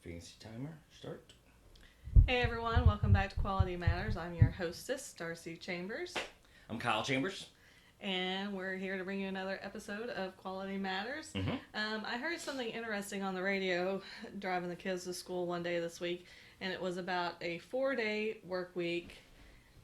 Fancy timer, start. Hey everyone, welcome back to Quality Matters. I'm your hostess, Darcy Chambers, I'm Kyle Chambers. and we're here to bring you another episode of Quality Matters. I heard something interesting on the radio driving the kids to school one day this week, and it was about a 4-day work week,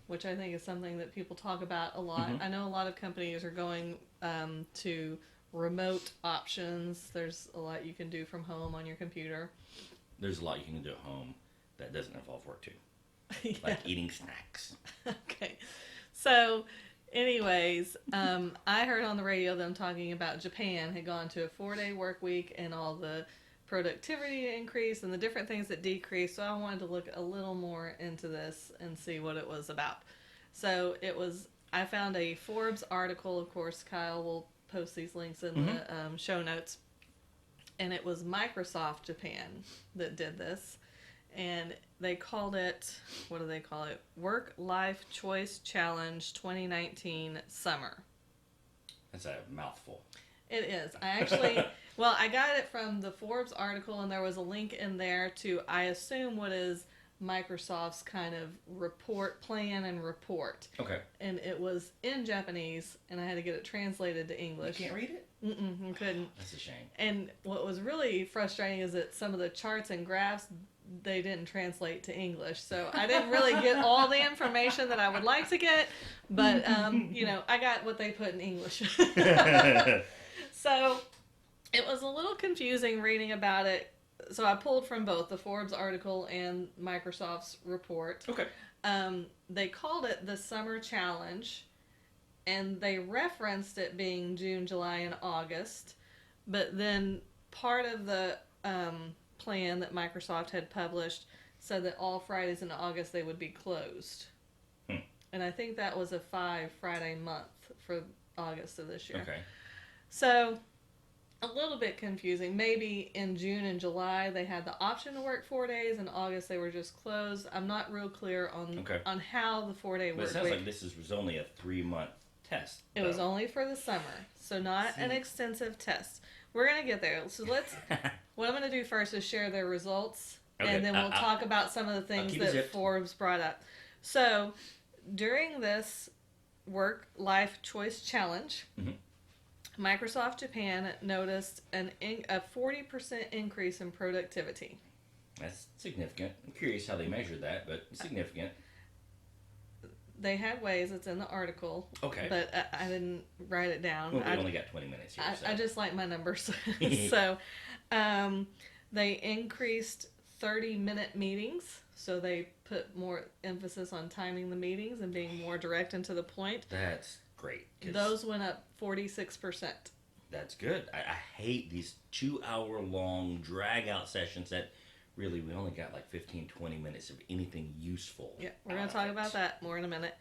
which I think is something that people talk about a lot. I know a lot of companies are going to remote options. There's a lot you can do from home on your computer. There's a lot you can do at home that doesn't involve work too. Yeah. Like eating snacks. Okay. So, anyways, I heard on the radio them talking about Japan had gone to a 4-day work week and all the productivity increase and the different things that decreased. So I wanted to look a little more into this and see what it was about. So I found a Forbes article. Of course, Kyle will post these links in the show notes. And it was Microsoft Japan that did this. And they called it, what do they call it? Work-Life Choice Challenge 2019 Summer. That's a mouthful. It is. I got it from the Forbes article, and there was a link in there to, I assume, what is Microsoft's kind of plan and report. Okay. And it was in Japanese, and I had to get it translated to English. You can't read it? I couldn't. That's a shame. And what was really frustrating is that some of the charts and graphs, they didn't translate to English. So I didn't really get all the information that I would like to get, but, I got what they put in English. So it was a little confusing reading about it. So I pulled from both the Forbes article and Microsoft's report. Okay. They called it the Summer Challenge, and they referenced it being June, July, and August. But then part of the plan that Microsoft had published said that all Fridays in August they would be closed. And I think that was a 5-Friday month for August of this year. Okay. So, a little bit confusing. Maybe in June and July they had the option to work 4 days. In August they were just closed. I'm not real clear on how the 4-day work But it sounds week. like this was only a 3-month test. It was only for the summer, so not an extensive test. We're going to get there. So what I'm going to do first is share their results, and then we'll talk about some of the things that Forbes brought up. So, during this Work-Life Choice Challenge, Microsoft Japan noticed a 40% increase in productivity. That's significant. I'm curious how they measured that, but significant. They had ways. It's in the article. Okay. But I didn't write it down. Well, we only got 20 minutes here. I just like my numbers. So they increased 30-minute meetings. So they put more emphasis on timing the meetings and being more direct and to the point. That's great. Those went up 46%. That's good. I hate these 2-hour-long drag-out sessions that really we only got like 15-20 minutes of anything useful. Yeah, we're going to talk about that more in a minute.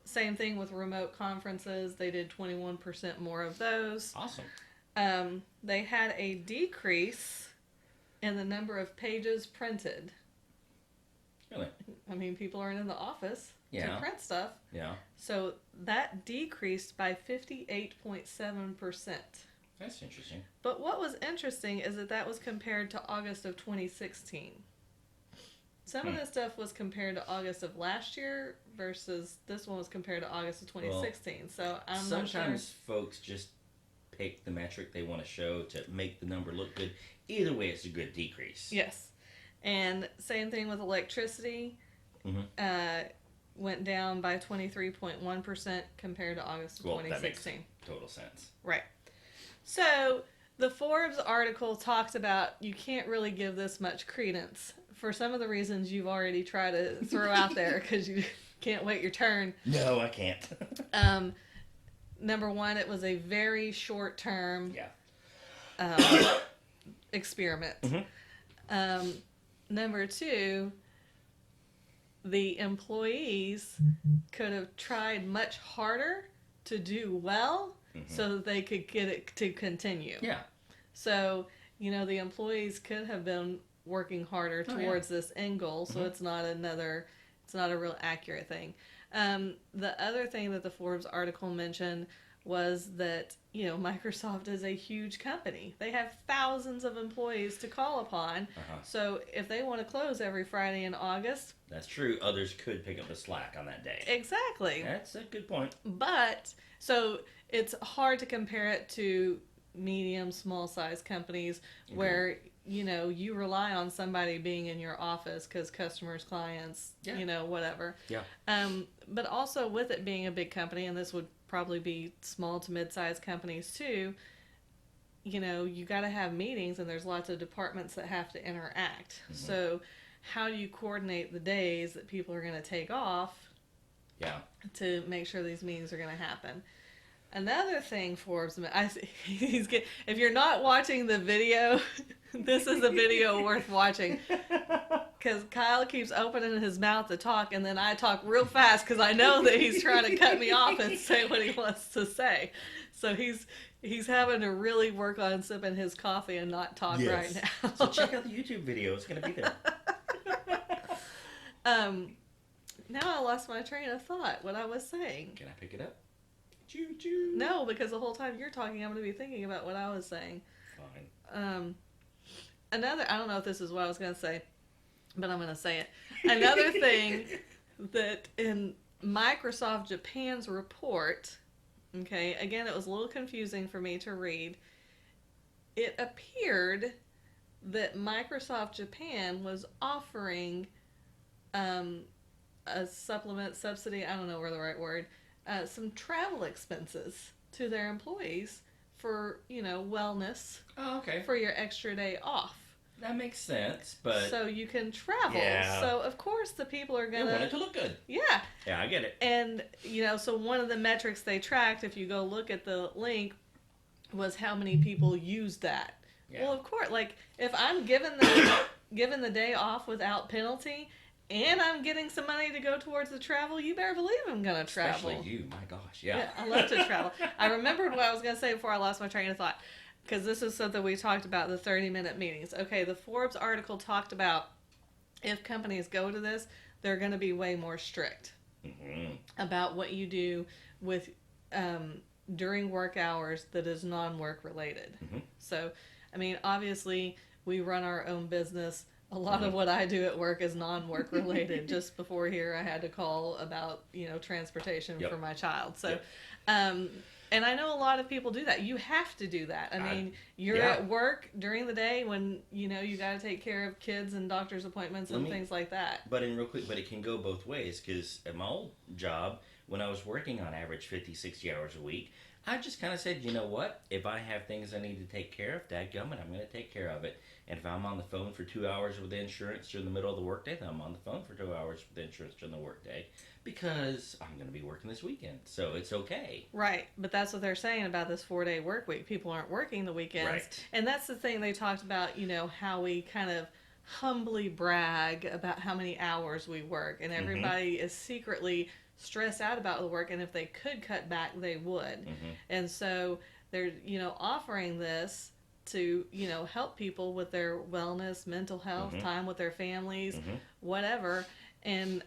Same thing with remote conferences. They did 21% more of those. Awesome. They had a decrease in the number of pages printed. Really? I mean, people aren't in the office to print stuff. Yeah. So that decreased by 58.7%. That's interesting. But what was interesting is that was compared to August of 2016. Some of this stuff was compared to August of last year versus this one was compared to August of 2016. Well, so I'm not sure. Sometimes folks just pick the metric they want to show to make the number look good. Either way, it's a good decrease. Yes. And same thing with electricity. Went down by 23.1% compared to August of 2016. That makes total sense. Right. So, the Forbes article talks about you can't really give this much credence for some of the reasons you've already tried to throw out there because you can't wait your turn. No, I can't. Number one, it was a very short-term experiment. Number two, the employees could have tried much harder to do well so that they could get it to continue. Yeah. So, the employees could have been working harder towards this end goal, so it's not a real accurate thing. The other thing that the Forbes article mentioned was that, Microsoft is a huge company. They have thousands of employees to call upon. So if they want to close every Friday in August... That's true. Others could pick up the slack on that day. Exactly. That's a good point. But, so it's hard to compare it to medium, small-sized companies where, you rely on somebody being in your office because customers, clients, whatever. Yeah. But also with it being a big company, and this would probably be small to mid-sized companies too, you got to have meetings and there's lots of departments that have to interact. So how do you coordinate the days that people are going to take off to make sure these meetings are going to happen? Another thing Forbes, if you're not watching the video, this is a video worth watching. Because Kyle keeps opening his mouth to talk, and then I talk real fast because I know that he's trying to cut me off and say what he wants to say. So he's having to really work on sipping his coffee and not talk right now. So check out the YouTube video. It's going to be there. Now I lost my train of thought, what I was saying. Can I pick it up? Choo-choo. No, because the whole time you're talking, I'm going to be thinking about what I was saying. Fine. I don't know if this is what I was going to say, but I'm going to say it. Another thing that in Microsoft Japan's report, okay, again, it was a little confusing for me to read. It appeared that Microsoft Japan was offering a subsidy, I don't know where the right word, some travel expenses to their employees for, wellness. Oh, okay. For your extra day off. That makes sense, but... So you can travel. Yeah. So, of course, the people are going to... They want it to look good. Yeah. Yeah, I get it. And, so one of the metrics they tracked, if you go look at the link, was how many people used that. Yeah. Well, of course, like, if I'm given the day off without penalty... and I'm getting some money to go towards the travel, you better believe I'm going to travel. Especially you, my gosh, yeah. I love to travel. I remembered what I was going to say before I lost my train of thought, because this is something we talked about, the 30-minute meetings. Okay, the Forbes article talked about if companies go to this, they're going to be way more strict about what you do with during work hours that is non-work related. So, I mean, obviously, we run our own business. A lot of what I do at work is non-work related. Just before here, I had to call about, transportation for my child. So, and I know a lot of people do that. You have to do that. I mean, you're at work during the day when, you got to take care of kids and doctor's appointments and things like that. But it can go both ways, because at my old job, when I was working on average 50, 60 hours a week, I just kind of said, you know what? If I have things I need to take care of, dadgummit, I'm going to take care of it. And if I'm on the phone for 2 hours with insurance during the middle of the workday, then I'm on the phone for 2 hours with insurance during the workday, because I'm going to be working this weekend. So it's okay. Right. But that's what they're saying about this 4-day work week. People aren't working the weekends. Right. And that's the thing they talked about, how we kind of humbly brag about how many hours we work. And everybody is secretly stressed out about the work. And if they could cut back, they would. And so they're, offering this to, help people with their wellness, mental health, time with their families, whatever. And,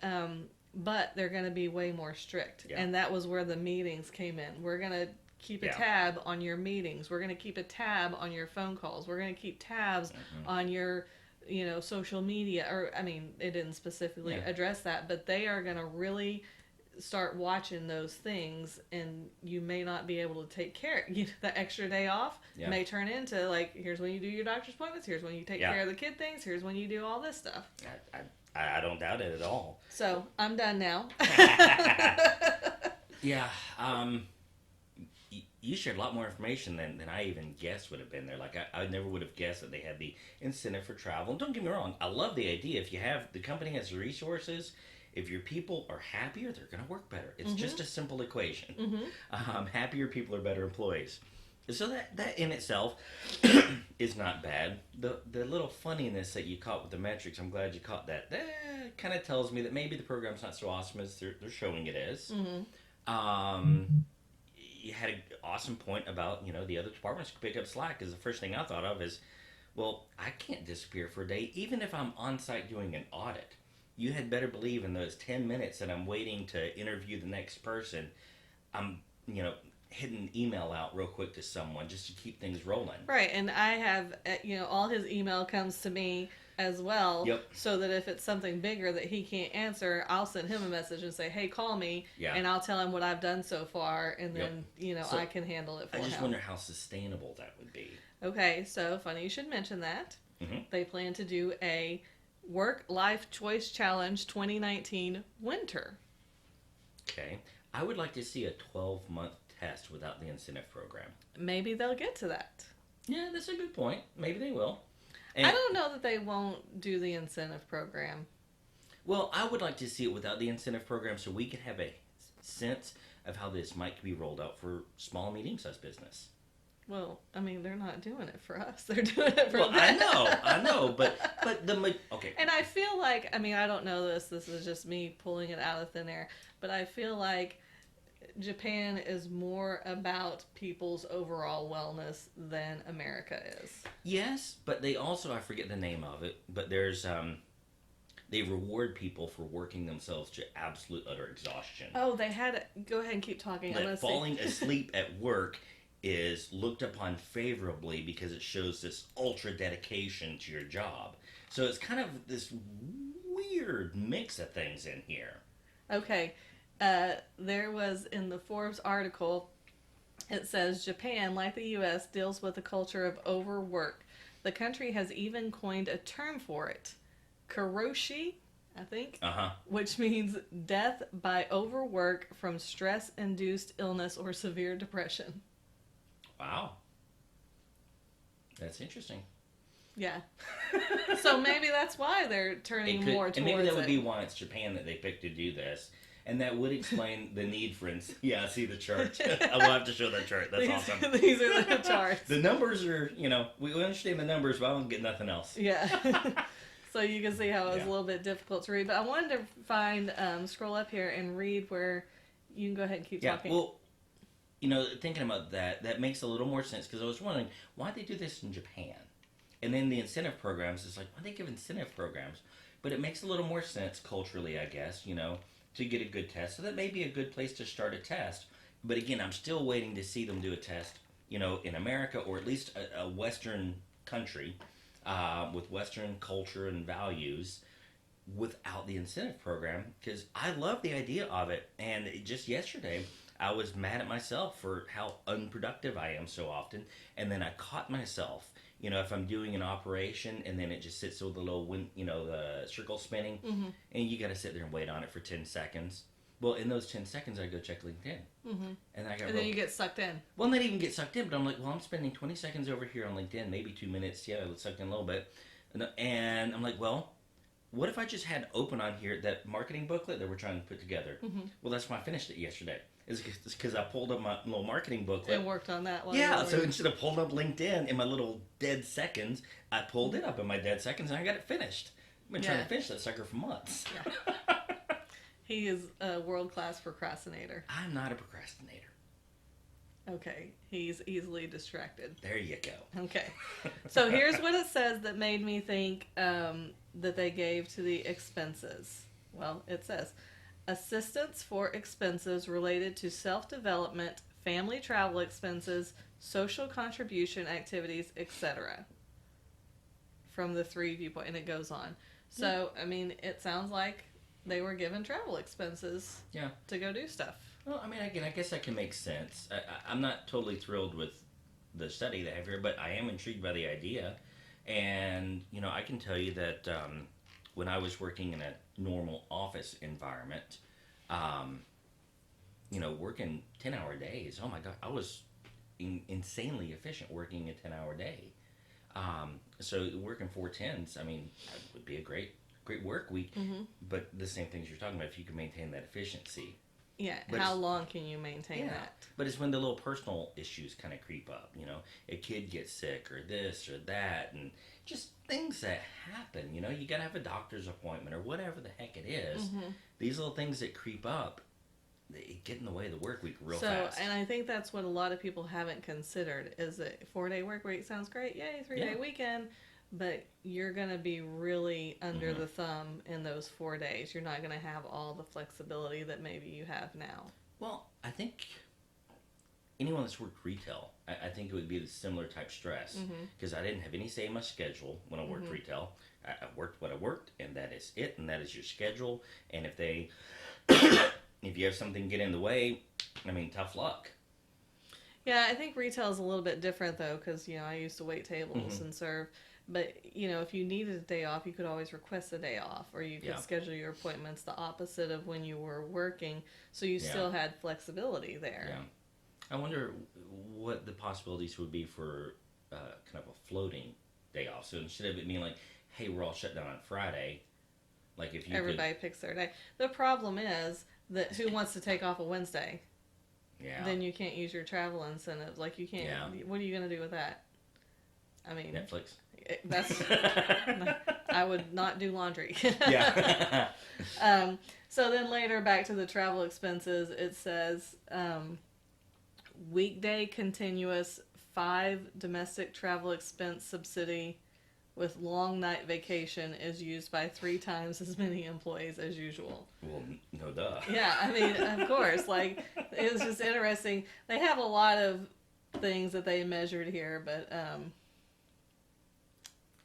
but they're going to be way more strict. Yeah. And that was where the meetings came in. We're going to keep a tab on your meetings. We're going to keep a tab on your phone calls. We're going to keep tabs on your, social media. Or, I mean, it didn't specifically address that, but they are going to really start watching those things, and you may not be able to take care. The extra day off may turn into, like, here's when you do your doctor's appointments, here's when you take care of the kid things, here's when you do all this stuff. I don't doubt it at all. So I'm done now. You shared a lot more information than I even guessed would have been there. Like, I never would have guessed that they had the incentive for travel. And don't get me wrong, I love the idea. If the company has the resources, if your people are happier, they're going to work better. It's just a simple equation. Happier people are better employees. So that in itself is not bad. The little funniness that you caught with the metrics, I'm glad you caught that. That kind of tells me that maybe the program's not so awesome as they're showing it is. You had an awesome point about, the other departments could pick up slack, because the first thing I thought of is, well, I can't disappear for a day, even if I'm on site doing an audit. You had better believe in those 10 minutes that I'm waiting to interview the next person, I'm, hit an email out real quick to someone just to keep things rolling. Right, and I have, all his email comes to me as well. Yep. So that if it's something bigger that he can't answer, I'll send him a message and say, "Hey, call me," Yeah. and I'll tell him what I've done so far, and then So, I can handle it for him. I just wonder how sustainable that would be. Okay, so funny you should mention that. Mm-hmm. They plan to do a Work-Life Choice Challenge 2019 winter. Okay. I would like to see a 12-month test without the incentive program. Maybe they'll get to that. Yeah, that's a good point. Maybe they will. And, I don't know that they won't do the incentive program. well, I would like to see it without the incentive program so we can have a sense of how this might be rolled out for small, medium-sized business. Well, I mean, they're not doing it for us. They're doing it for Well, them. I know, but okay. And I feel like, I mean, I don't know this. This is just me pulling it out of thin air. But I feel like Japan is more about people's overall wellness than America is. Yes, but they also, I forget the name of it, but there's they reward people for working themselves to absolute utter exhaustion. Oh, they had. Go ahead and keep talking. That falling asleep at work is looked upon favorably because it shows this ultra dedication to your job. So it's kind of this weird mix of things in here. Okay. There was in the Forbes article, it says Japan, like the U.S., deals with a culture of overwork. The country has even coined a term for it, karoshi, I think, which means death by overwork from stress-induced illness or severe depression. Wow. That's interesting. Yeah. So maybe that's why they're turning more towards it. And maybe that would be why it's Japan that they picked to do this. And that would explain the need for... Yeah, I see the chart. I will have to show that chart. That's awesome. These are the charts. The numbers are, we understand the numbers, but I don't get nothing else. Yeah. So you can see how it was a little bit difficult to read. But I wanted to find, scroll up here and read where you can go ahead and keep talking. Well, thinking about that makes a little more sense because I was wondering, why'd they do this in Japan? And then the incentive programs, it's like, why'd they give incentive programs? But it makes a little more sense culturally, I guess, to get a good test. So that may be a good place to start a test. But again, I'm still waiting to see them do a test, in America or at least a Western country with Western culture and values without the incentive program. Because I love the idea of it. And just yesterday, I was mad at myself for how unproductive I am so often. And then I caught myself, if I'm doing an operation and then it just sits with the little, the circle spinning, and you got to sit there and wait on it for 10 seconds. Well, in those 10 seconds, I go check LinkedIn. And then you get sucked in. Well, not even get sucked in, but I'm like, well, I'm spending 20 seconds over here on LinkedIn, maybe 2 minutes. Yeah, I was sucked in a little bit. And I'm like, well, what if I just had open on here that marketing booklet that we're trying to put together? Well, that's why I finished it yesterday. It's because I pulled up my little marketing booklet. And worked on that one. Yeah, so instead of pulling up LinkedIn in my little dead seconds, I pulled it up in my dead seconds and I got it finished. I've been trying to finish that sucker for months. Yeah. He is a world-class procrastinator. I'm not a procrastinator. Okay, he's easily distracted. There you go. Okay, so here's what it says that made me think that they gave to the expenses. Well, it says, assistance for expenses related to self-development, family travel expenses, social contribution activities, etc. From the 3 viewpoint, and it goes on. So, I mean, it sounds like they were given travel expenses to go do stuff. Well, I mean, again, I guess that can make sense. I'm not totally thrilled with the study they have here, but I am intrigued by the idea. And, I can tell you that when I was working in a normal office environment, working 10-hour days, oh my God, I was insanely efficient working a 10-hour day. So working 4 10s, I mean, that would be a great work week. But the same things you're talking about, if you can maintain that efficiency. Yeah, but how long can you maintain that? But it's when the little personal issues kind of creep up, a kid gets sick or this or that, and just things that happen, you got to have a doctor's appointment or whatever the heck it is. These little things that creep up, they get in the way of the work week real fast. And I think that's what a lot of people haven't considered is that 4-day work week sounds great. Yay, 3-day weekend. But you're going to be really under the thumb in those 4 days. You're not going to have all the flexibility that maybe you have now. Well, I think, anyone that's worked retail, I think it would be the similar type stress because I didn't have any say in my schedule when I worked retail. I worked what I worked, and that is it, and that is your schedule. And if they, if you have something get in the way, I mean, tough luck. Yeah, I think retail is a little bit different though, because I used to wait tables and serve. But if you needed a day off, you could always request a day off, or you could schedule your appointments the opposite of when you were working, so you still had flexibility there. Yeah, I wonder what the possibilities would be for kind of a floating day off. So instead of it being like, "Hey, we're all shut down on Friday," like if you everybody picks their day. The problem is that who wants to take off a Wednesday? Yeah. Then you can't use your travel incentives. Like you can't. Yeah. What are you going to do with that? I mean, Netflix. That's. I would not do laundry. Yeah. So then later, back to the travel expenses, it says weekday continuous 5 domestic travel expense subsidy with long night vacation is used by 3 times as many employees as usual. Well, no duh. Yeah, I mean, of course. Like, it was just interesting. They have a lot of things that they measured here, but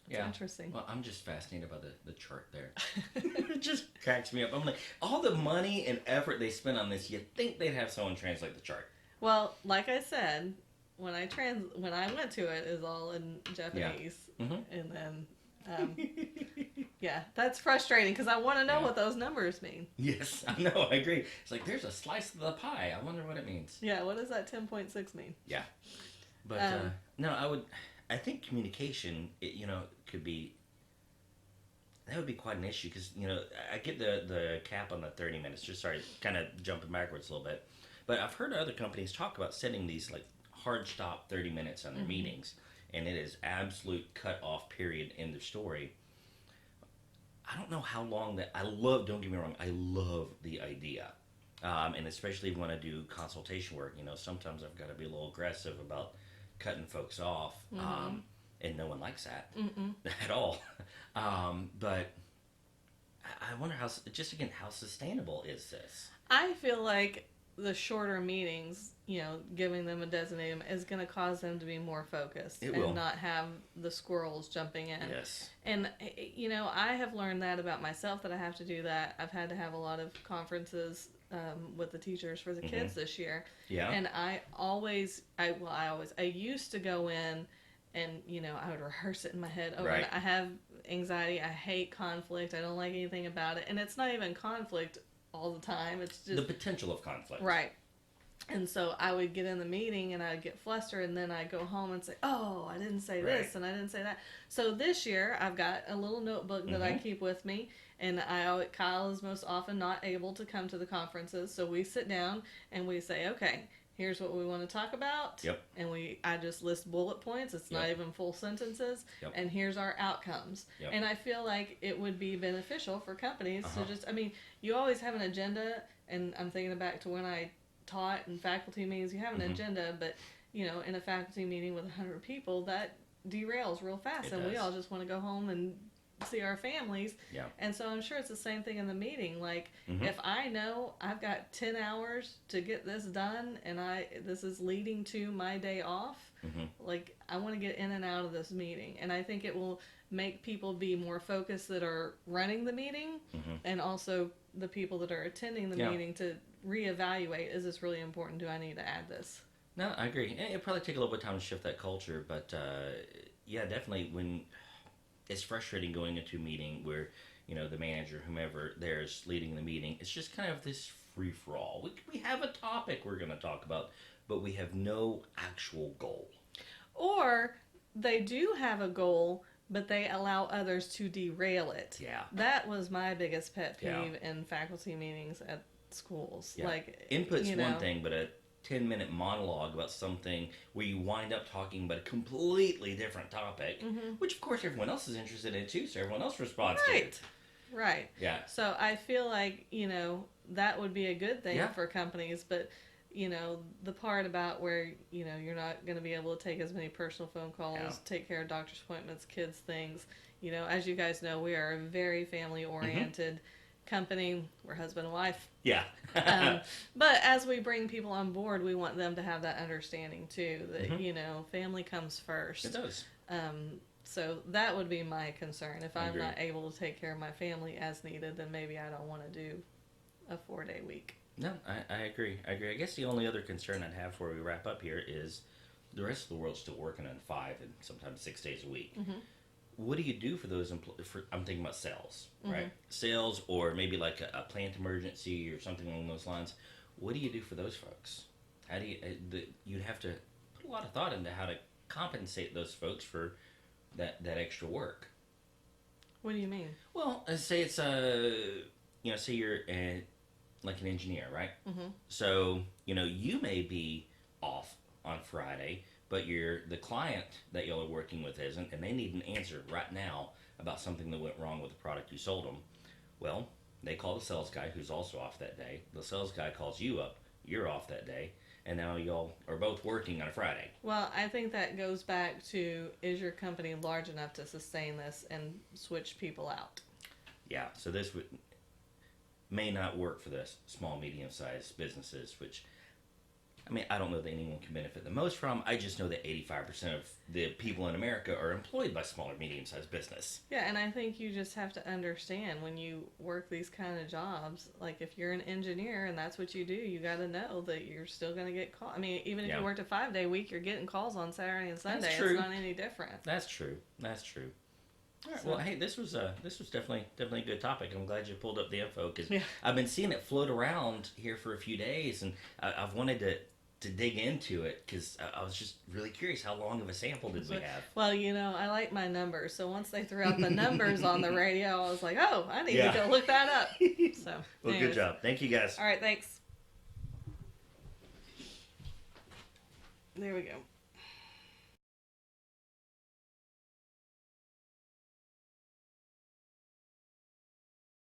it's interesting. Well, I'm just fascinated by the chart there. It just cracks me up. I'm like, all the money and effort they spent on this, you'd think they'd have someone translate the chart. Well, like I said, when I went to it, is all in Japanese, and then that's frustrating because I want to know what those numbers mean. Yes, I know. I agree. It's like there's a slice of the pie. I wonder what it means. Yeah, what does that 10.6 mean? Yeah, but no, I think communication, could be. That would be quite an issue because I get the cap on the 30 minutes. Just sorry, kind of jumping backwards a little bit, but I've heard other companies talk about setting these like hard stop 30 minutes on their meetings, and it is absolute cut off period in the story. I don't know how long that don't get me wrong, I love the idea, and especially when I do consultation work, sometimes I've got to be a little aggressive about cutting folks off, and no one likes that at all. But I wonder how sustainable is this? I feel like the shorter meetings, giving them a designated is going to cause them to be more focused and not have the squirrels jumping in. Yes. And, I have learned that about myself, that I have to do that. I've had to have a lot of conferences with the teachers for the kids this year. Yeah. And I used to go in and, I would rehearse it in my head. Right. I have anxiety. I hate conflict. I don't like anything about it. And it's not even conflict all the time. It's just the potential of conflict. Right. And so I would get in the meeting and I'd get flustered, and then I'd go home and say, oh, I didn't say this and I didn't say that. So this year I've got a little notebook that I keep with me, and Kyle is most often not able to come to the conferences. So we sit down and we say, okay, here's what we want to talk about. Yep. And I just list bullet points. It's not even full sentences. Yep. And here's our outcomes. Yep. And I feel like it would be beneficial for companies to you always have an agenda, and I'm thinking back to when I taught in faculty meetings, you have an agenda, but in a faculty meeting with 100 people, that derails real fast, and we all just want to go home and see our families. Yeah. And so I'm sure it's the same thing in the meeting. Like, if I know I've got 10 hours to get this done, and this is leading to my day off, like, I want to get in and out of this meeting. And I think it will make people be more focused that are running the meeting, and also the people that are attending the meeting to reevaluate, is this really important? Do I need to add this? No, I agree. It'll probably take a little bit of time to shift that culture, but definitely when it's frustrating going into a meeting where, the manager, whomever there's leading the meeting, it's just kind of this free-for-all. We have a topic we're going to talk about, but we have no actual goal. Or they do have a goal, but they allow others to derail it. Yeah. That was my biggest pet peeve in faculty meetings at schools. Yeah. Like, input's one thing, but a 10-minute monologue about something where you wind up talking about a completely different topic, which of course everyone else is interested in too, so everyone else responds to it. Right. Yeah. So I feel like, that would be a good thing for companies, but the part about where, you're not going to be able to take as many personal phone calls, take care of doctor's appointments, kids, things, as you guys know, we are very family oriented. company, we're husband and wife. Yeah. But as we bring people on board, we want them to have that understanding too, that, Mhm. you know, family comes first. It does. So that would be my concern. If I'm Agree. not able to take care of my family as needed, then maybe I don't want to do a 4-day week. No, I agree. I agree. I guess the only other concern I'd have before we wrap up here is the rest of the world's still working on 5 and sometimes 6 days a week. Mm-hmm. What do you do for those I'm thinking about sales, right? Sales, or maybe like a plant emergency or something along those lines. What do you do for those folks? How do you? You'd have to put a lot of thought into how to compensate those folks for that extra work. What do you mean? Well, say it's say you're like an engineer, right? Mm-hmm. So you may be off on Friday, but the client that y'all are working with isn't, and they need an answer right now about something that went wrong with the product you sold them. Well, they call the sales guy, who's also off that day. The sales guy calls you up, you're off that day, and now y'all are both working on a Friday. Well, I think that goes back to, is your company large enough to sustain this and switch people out? Yeah, so this may not work for the small, medium-sized businesses, which, I mean, I don't know that anyone can benefit the most from. I just know that 85% of the people in America are employed by small or medium-sized business. Yeah, and I think you just have to understand when you work these kind of jobs, like if you're an engineer and that's what you do, you got to know that you're still going to get calls. I mean, even if you worked a 5-day week, you're getting calls on Saturday and Sunday. That's true. It's not any different. That's true. All right, well, hey, this was definitely a good topic. I'm glad you pulled up the info, because I've been seeing it float around here for a few days, and I've wanted to dig into it, because I was just really curious, how long of a sample did we have? Well, I like my numbers, so once they threw out the numbers on the radio, I was like, oh, I need to go look that up. So, well, anyways. Good job. Thank you, guys. All right, thanks. There we go.